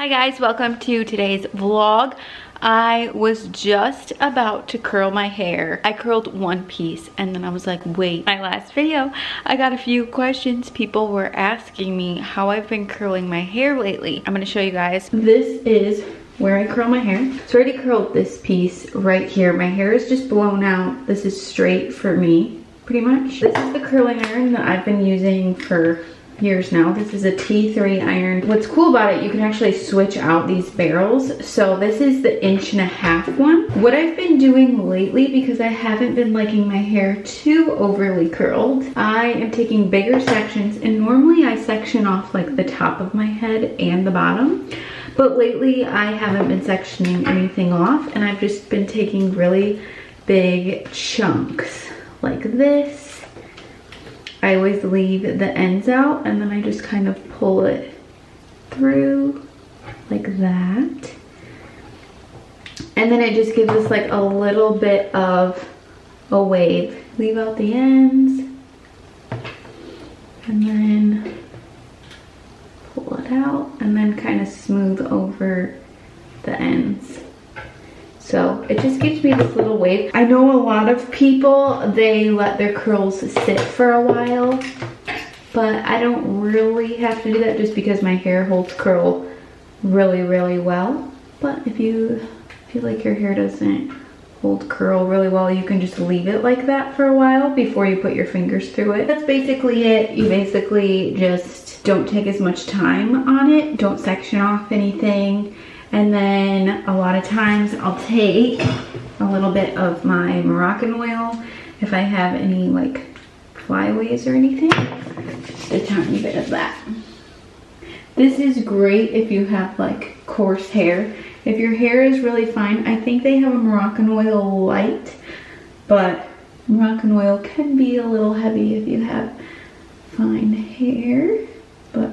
Hi guys, welcome to today's vlog. I was just about to curl my hair. I curled one piece and then I was like, wait, my last video, I got a few questions. People were asking me how I've been curling my hair lately. I'm gonna show you guys. This is where I curl my hair. So I already curled this piece right here. My hair is just blown out. This is straight for me, pretty much. This is the curling iron that I've been using for years now. This is a T3 iron. What's cool about it, you can actually switch out these barrels. So this is the 1.5 inch one. What I've been doing lately, because I haven't been liking my hair too overly curled, I am taking bigger sections, and normally I section off like the top of my head and the bottom. But lately I haven't been sectioning anything off, and I've just been taking really big chunks like this. I always leave the ends out and then I just kind of pull it through like that. And then it just gives us like a little bit of a wave. Leave out the ends and then pull it out and then kind of smooth over the ends. So it just gives me this little wave. I know a lot of people, they let their curls sit for a while, but I don't really have to do that just because my hair holds curl really, really well. But if you feel like your hair doesn't hold curl really well, you can just leave it like that for a while before you put your fingers through it. That's basically it. You basically just don't take as much time on it. Don't section off anything. And then a lot of times I'll take a little bit of my Moroccan oil if I have any like flyaways or anything. Just a tiny bit of that. This is great if you have like coarse hair. If your hair is really fine, I think they have a Moroccan oil light, but Moroccan oil can be a little heavy if you have fine hair, but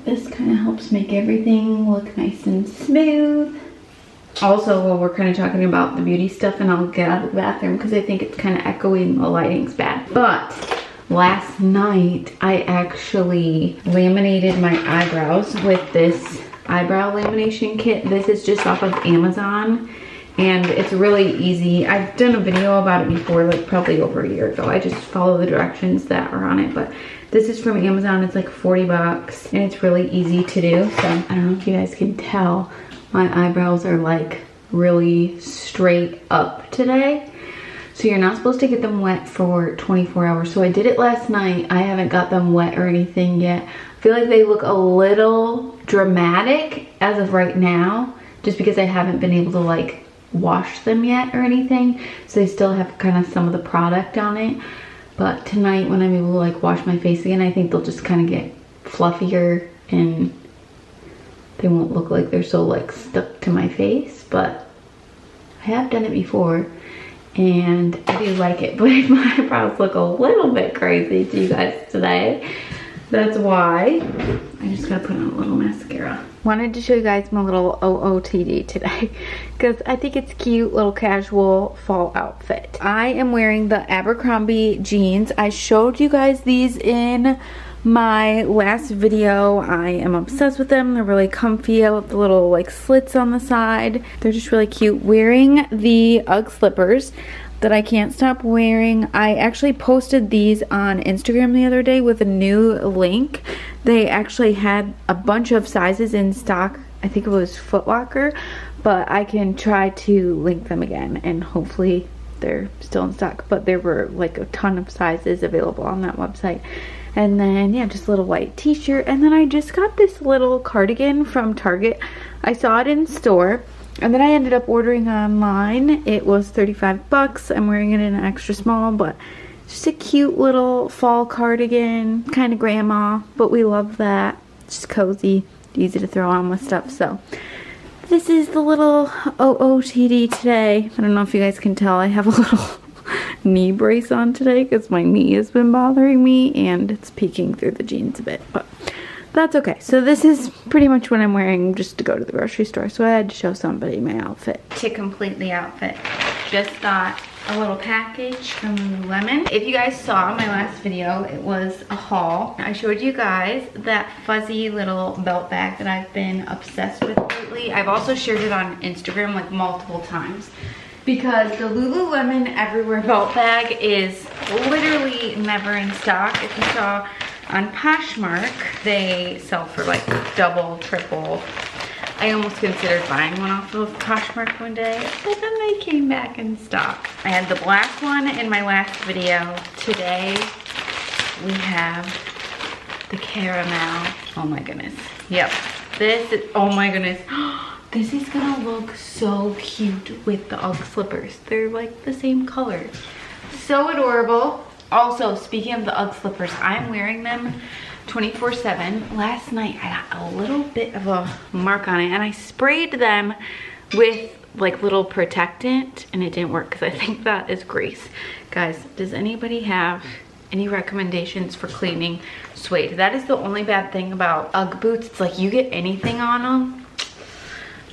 this kind of helps make everything look nice and smooth. Also, while we're kind of talking about the beauty stuff, and I'll get out of the bathroom because I think it's kind of echoey and the lighting's bad. But last night, I actually laminated my eyebrows with this eyebrow lamination kit. This is just off of Amazon, and it's really easy. I've done a video about it before, like probably over a year ago. I just follow the directions that are on it, but this is from Amazon. It's like 40 bucks and it's really easy to do. So I don't know if you guys can tell, my eyebrows are like really straight up today. So you're not supposed to get them wet for 24 hours. So I did it last night. I haven't got them wet or anything yet. I feel like they look a little dramatic as of right now, just because I haven't been able to like wash them yet or anything. So they still have kind of some of the product on it. But tonight when I'm able to like wash my face again, I think they'll just kind of get fluffier and they won't look like they're so like stuck to my face. But I have done it before and I do like it. But if my eyebrows look a little bit crazy to you guys today, that's why. I just gotta put on a little mascara. Wanted to show you guys my little OOTD today because I think it's cute, little casual fall outfit. I am wearing the Abercrombie jeans. I showed you guys these in my last video. I am obsessed with them. They're really comfy. I love the little like slits on the side. They're just really cute. Wearing the UGG slippers that I can't stop wearing. I actually posted these on Instagram the other day with a new link. They actually had a bunch of sizes in stock. I think it was Foot Locker, but I can try to link them again and hopefully they're still in stock. But there were like a ton of sizes available on that website. And then yeah, just a little white t-shirt. And then I just got this little cardigan from Target. I saw it in store. And then I ended up ordering online. It was 35 bucks. I'm wearing it in an extra small, but just a cute little fall cardigan, kind of grandma, but we love that. Just cozy, easy to throw on with stuff. So this is the little OOTD today. I don't know if you guys can tell, I have a little knee brace on today because my knee has been bothering me and it's peeking through the jeans a bit, but that's okay. So this is pretty much what I'm wearing just to go to the grocery store. So I had to show somebody my outfit. To complete the outfit, just thought a little package from Lululemon. If you guys saw my last video, it was a haul. I showed you guys that fuzzy little belt bag that I've been obsessed with lately. I've also shared it on Instagram like multiple times because the Lululemon Everywhere belt bag is literally never in stock. If you saw on Poshmark, they sell for like double, triple. I almost considered buying one off of Poshmark one day, but then they came back in stock. I had the black one in my last video. Today, we have the caramel. Oh my goodness. Yep. This is, oh my goodness. This is gonna look so cute with the Ugg slippers. They're like the same color. So adorable. Also, speaking of the Ugg slippers, I'm wearing them 24/7. Last night I got a little bit of a mark on it and I sprayed them with like little protectant and it didn't work because I think that is grease. Guys, does anybody have any recommendations for cleaning suede? That is the only bad thing about Ugg boots. It's like you get anything on them,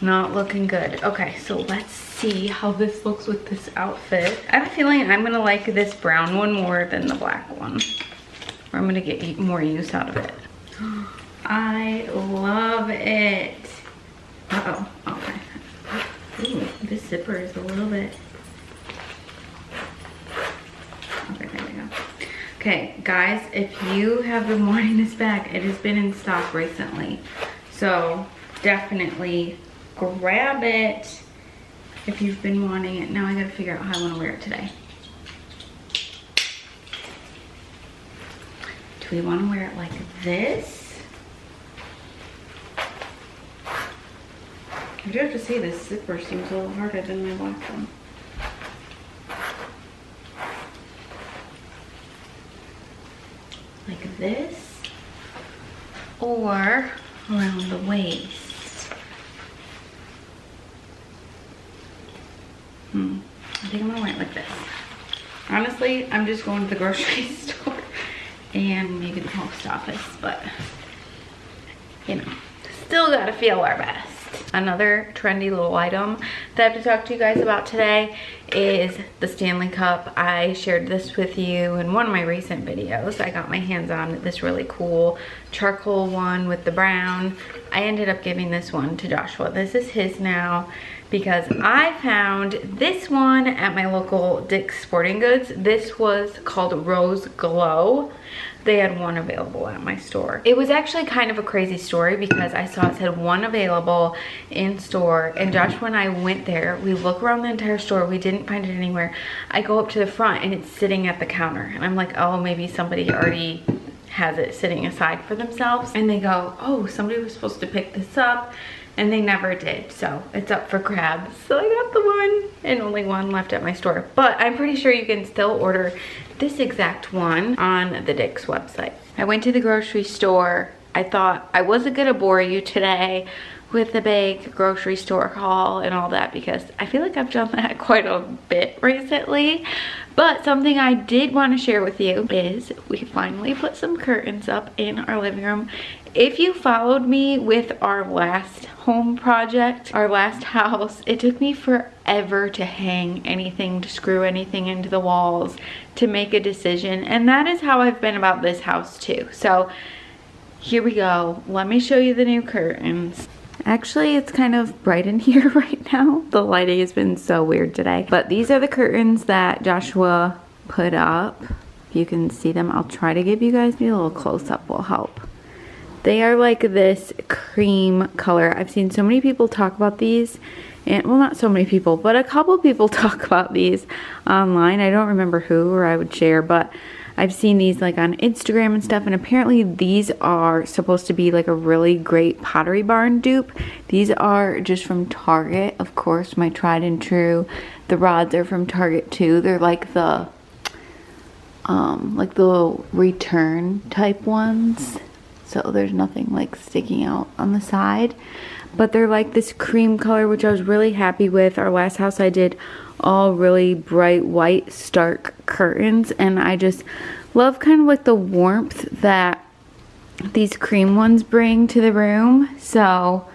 not looking good. Okay, so let's see how this looks with this outfit. I have a feeling I'm gonna like this brown one more than the black one. Or I'm gonna get more use out of it. I love it. Uh-oh, okay. Ooh, this zipper is a little bit. Okay, there we go. Okay, guys, if you have been wanting this bag, it has been in stock recently. So definitely grab it if you've been wanting it. Now I gotta figure out how I wanna wear it today. Do we want to wear it like this? I do have to say this zipper seems a little harder than my black one. Like this? Or around the waist? I think I'm gonna wear it like this. Honestly, I'm just going to the grocery store and maybe the post office, but you know, still gotta feel our best. Another trendy little item that I have to talk to you guys about today is the Stanley Cup. I shared this with you in one of my recent videos. I got my hands on this really cool charcoal one with the brown. I ended up giving this one to Joshua. This is his now because I found this one at my local Dick's Sporting Goods. This was called Rose Glow. They had one available at my store. It was actually kind of a crazy story because I saw it said one available in store, and Joshua and I went there. We look around the entire store. We didn't find it anywhere. I go up to the front and it's sitting at the counter, and I'm like, oh, maybe somebody already has it sitting aside for themselves. And they go, oh, somebody was supposed to pick this up, and they never did, so it's up for grabs. So I got the one and only one left at my store, but I'm pretty sure you can still order this exact one on the Dick's website. I went to the grocery store. I thought I wasn't gonna bore you today with the big grocery store haul and all that because I feel like I've done that quite a bit recently. But something I did want to share with you is we finally put some curtains up in our living room. If you followed me with our last home project, our last house, it took me forever to hang anything, to screw anything into the walls, to make a decision. And that is how I've been about this house too. So here we go. Let me show you the new curtains. Actually, it's kind of bright in here right now. The lighting has been so weird today. But these are the curtains that Joshua put up. If you can see them, I'll try to give you guys maybe a little close-up will help. They are like this cream color. I've seen so many people talk about these, and well, not so many people, but a couple people talk about these online. I don't remember who or I would share, but I've seen these like on Instagram and stuff, and apparently these are supposed to be like a really great Pottery Barn dupe. These are just from Target, of course, my tried and true. The rods are from Target too. They're like the return type ones. So there's nothing like sticking out on the side. But they're like this cream color, which I was really happy with. Our last house I did all really bright white stark curtains, and I just love kind of like the warmth that these cream ones bring to the room. So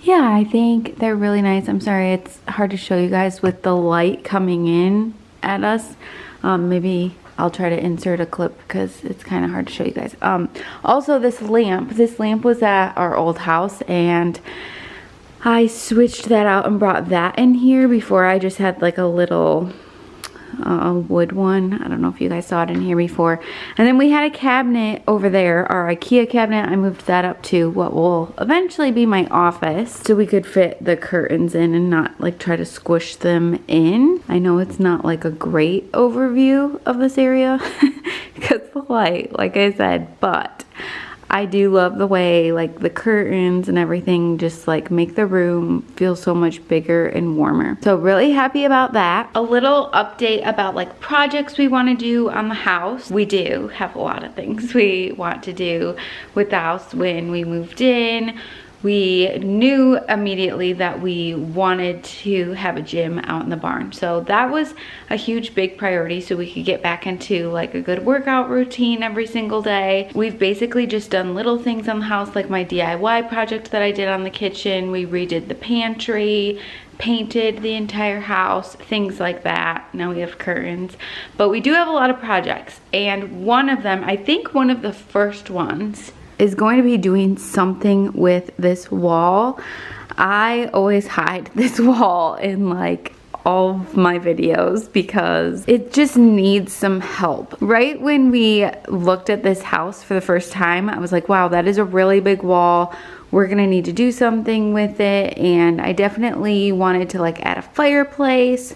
yeah, I think they're really nice. I'm sorry it's hard to show you guys with the light coming in at us. Maybe I'll try to insert a clip because it's kind of hard to show you guys. Also, this lamp was at our old house, and I switched that out and brought that in here. Before I just had like a little wood one. I don't know if you guys saw it in here before. And then we had a cabinet over there, our IKEA cabinet. I moved that up to what will eventually be my office, so we could fit the curtains in and not like try to squish them in. I know it's not like a great overview of this area because the light, like I said, but I do love the way like the curtains and everything just like make the room feel so much bigger and warmer. So really happy about that. A little update about like projects we want to do on the house. We do have a lot of things we want to do with the house. When we moved in, we knew immediately that we wanted to have a gym out in the barn. So that was a huge, big priority so we could get back into like a good workout routine every single day. We've basically just done little things on the house, like my DIY project that I did on the kitchen. We redid the pantry, painted the entire house, things like that. Now we have curtains, but we do have a lot of projects. And one of them, I think one of the first ones, is going to be doing something with this wall. I always hide this wall in like all of my videos because it just needs some help. Right when we looked at this house for the first time, I was like, wow, that is a really big wall. We're gonna need to do something with it. And I definitely wanted to like add a fireplace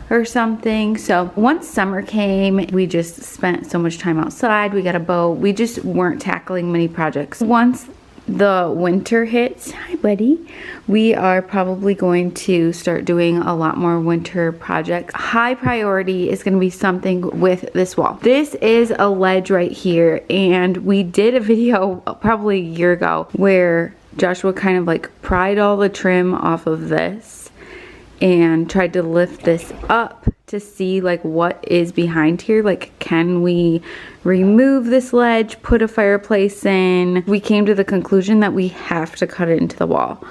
or something. So once summer came, we just spent so much time outside. We got a boat. We just weren't tackling many projects. Once the winter hits, hi buddy, we are probably going to start doing a lot more winter projects. High priority is going to be something with this wall. This is a ledge right here, and we did a video probably a year ago where Joshua kind of like pried all the trim off of this and tried to lift this up to see like what is behind here. Like, can we remove this ledge, put a fireplace in? We came to the conclusion that we have to cut it into the wall.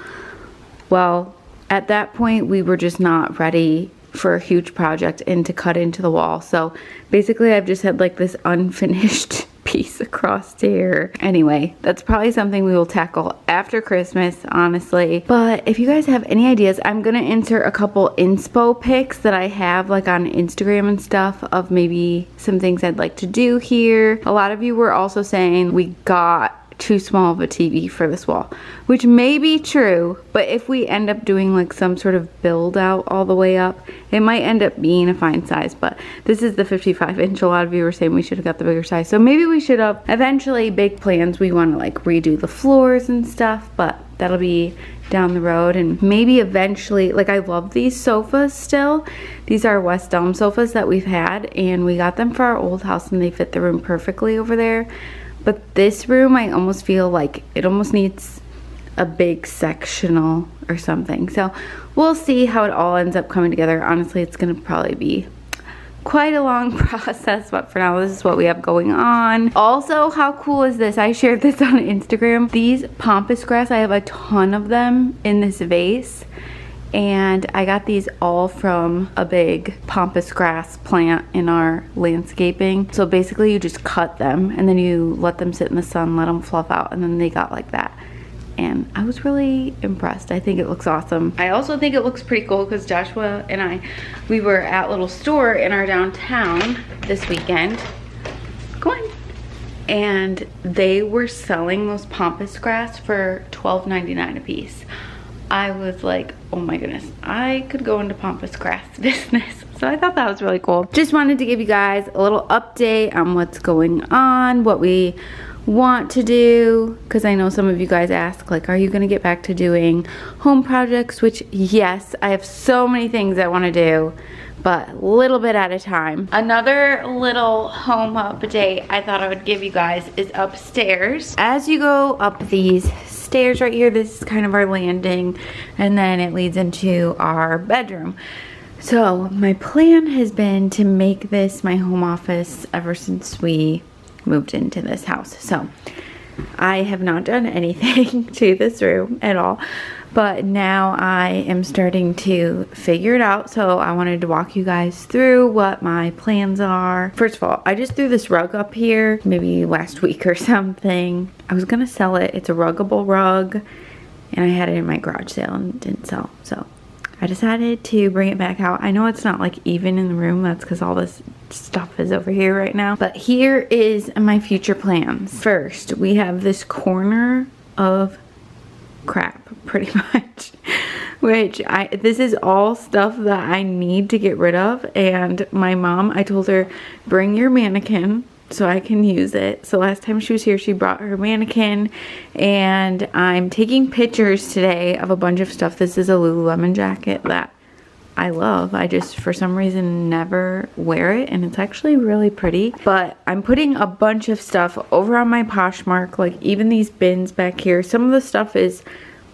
Well, at that point, we were just not ready for a huge project and to cut into the wall. So basically I've just had like this unfinished piece across here. Anyway, that's probably something we will tackle after Christmas, honestly. But if you guys have any ideas, I'm gonna insert a couple inspo pics that I have like on Instagram and stuff of maybe some things I'd like to do here. A lot of you were also saying we got too small of a TV for this wall, which may be true, but if we end up doing like some sort of build out all the way up, it might end up being a fine size. But this is the 55-inch. A lot of you were saying we should have got the bigger size, so maybe we should have. Eventually, big plans, we want to like redo the floors and stuff, but that'll be down the road. And maybe eventually, like, I love these sofas still. These are West Elm sofas that we've had, and we got them for our old house and they fit the room perfectly over there. But this room, I almost feel like it almost needs a big sectional or something. So we'll see how it all ends up coming together. Honestly, it's gonna probably be quite a long process, but for now, this is what we have going on. Also, how cool is this? I shared this on Instagram. These pampas grass, I have a ton of them in this vase. And I got these all from a big pampas grass plant in our landscaping. So basically you just cut them and then you let them sit in the sun, let them fluff out, and then they got like that. And I was really impressed. I think it looks awesome. I also think it looks pretty cool because Joshua and we were at a little store in our downtown this weekend. Go on. And they were selling those pampas grass for $12.99 a piece. I was like, oh my goodness, I could go into pampas grass business. So I thought that was really cool. Just wanted to give you guys a little update on what's going on, what we want to do, because I know some of you guys ask, like, are you gonna get back to doing home projects? Which, yes, I have so many things I want to do, but a little bit at a time. Another little home update I thought I would give you guys is upstairs. As you go up these stairs right here, this is kind of our landing, and then it leads into our bedroom. So my plan has been to make this my home office ever since we moved into this house. So I have not done anything to this room at all, but now I am starting to figure it out. So I wanted to walk you guys through what my plans are. First of all, I just threw this rug up here maybe last week or something. I was gonna sell it. It's a ruggable rug, and I had it in my garage sale and didn't sell. So I decided to bring it back out. I know it's not like even in the room. That's because all this stuff is over here right now. But here is my future plans. First, we have this corner of crap, pretty much, which this is all stuff that I need to get rid of. And my mom, I told her, bring your mannequin so I can use it. So last time she was here, she brought her mannequin, and I'm taking pictures today of a bunch of stuff. This is a Lululemon jacket that I love. I just, for some reason, never wear it, and it's actually really pretty. But I'm putting a bunch of stuff over on my Poshmark, like even these bins back here. Some of the stuff is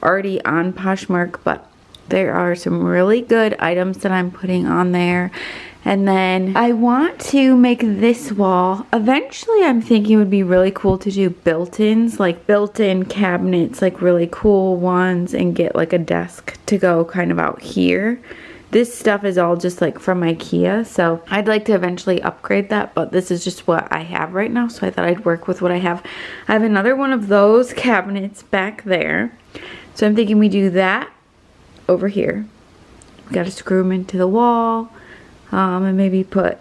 already on Poshmark, but there are some really good items that I'm putting on there. And then I want to make this wall. Eventually, I'm thinking it would be really cool to do built-ins, like built-in cabinets, like really cool ones, and get like a desk to go kind of out here. This stuff is all just like from IKEA, so I'd like to eventually upgrade that, but this is just what I have right now, so I thought I'd work with what I have. I have another one of those cabinets back there, so I'm thinking we do that over here. We gotta screw them into the wall, and maybe put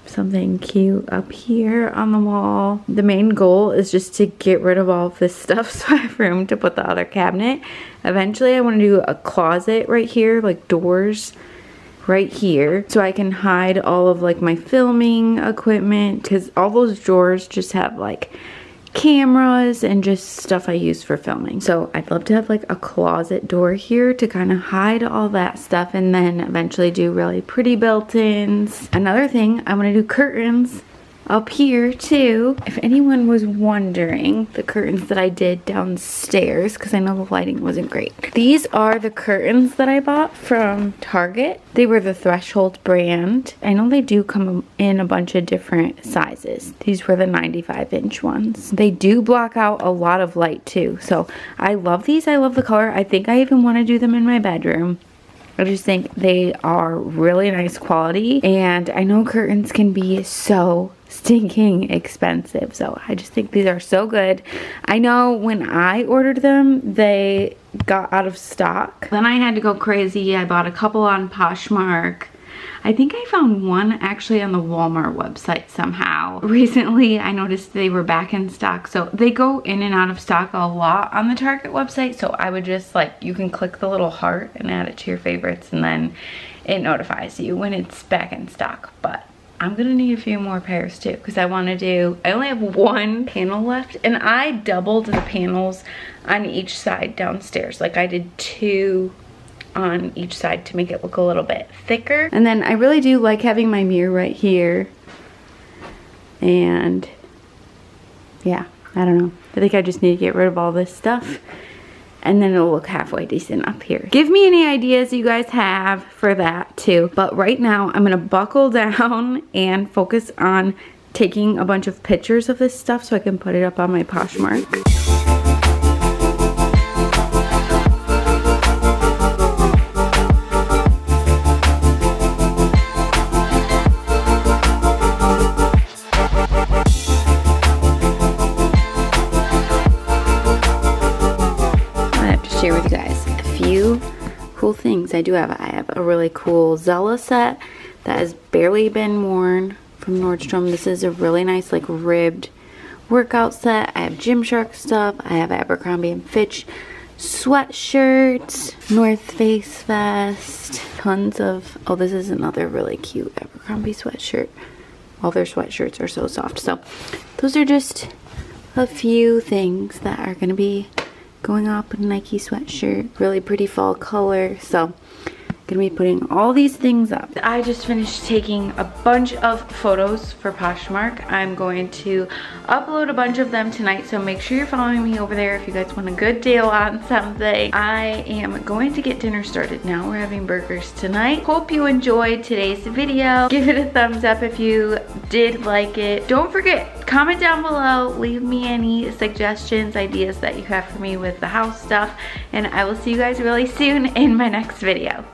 something cute up here on the wall. The main goal is just to get rid of all of this stuff so I have room to put the other cabinet. Eventually I want to do a closet right here, like doors right here, so I can hide all of like my filming equipment, because all those drawers just have like cameras and just stuff I use for filming. So I'd love to have like a closet door here to kind of hide all that stuff, and then eventually do really pretty built-ins. Another thing, I want to do curtains up here too. If anyone was wondering, the curtains that I did downstairs, because I know the lighting wasn't great. These are the curtains that I bought from Target. They were the Threshold brand. I know they do come in a bunch of different sizes. These were the 95-inch ones. They do block out a lot of light too. So I love these. I love the color. I think I even want to do them in my bedroom. I just think they are really nice quality, and I know curtains can be so stinking expensive, so I just think these are so good. I know when I ordered them, they got out of stock. Then I had to go crazy. I bought a couple on Poshmark. I think I found one actually on the Walmart website somehow. Recently, I noticed they were back in stock. So they go in and out of stock a lot on the Target website. So I would just like, you can click the little heart and add it to your favorites, and then it notifies you when it's back in stock. But I'm gonna need a few more pairs too, because I only have one panel left, and I doubled the panels on each side downstairs. Like I did 2 on each side to make it look a little bit thicker. And then I really do like having my mirror right here. And yeah, I don't know. I think I just need to get rid of all this stuff, and then it'll look halfway decent up here. Give me any ideas you guys have for that too. But right now I'm gonna buckle down and focus on taking a bunch of pictures of this stuff so I can put it up on my Poshmark. Share with you guys a few cool things I have a really cool Zella set that has barely been worn from Nordstrom. This is a really nice like ribbed workout set. I have Gymshark stuff. I have Abercrombie and Fitch sweatshirts, North Face vest, tons of, oh, this is another really cute Abercrombie sweatshirt. All their sweatshirts are so soft. So those are just a few things that are going to be going up with a Nike sweatshirt. Really pretty fall color. So gonna be putting all these things up. I just finished taking a bunch of photos for Poshmark. I'm going to upload a bunch of them tonight, so make sure you're following me over there if you guys want a good deal on something. I am going to get dinner started now. We're having burgers tonight. Hope you enjoyed today's video. Give it a thumbs up if you did like it. Don't forget, comment down below, leave me any suggestions, ideas that you have for me with the house stuff, and I will see you guys really soon in my next video.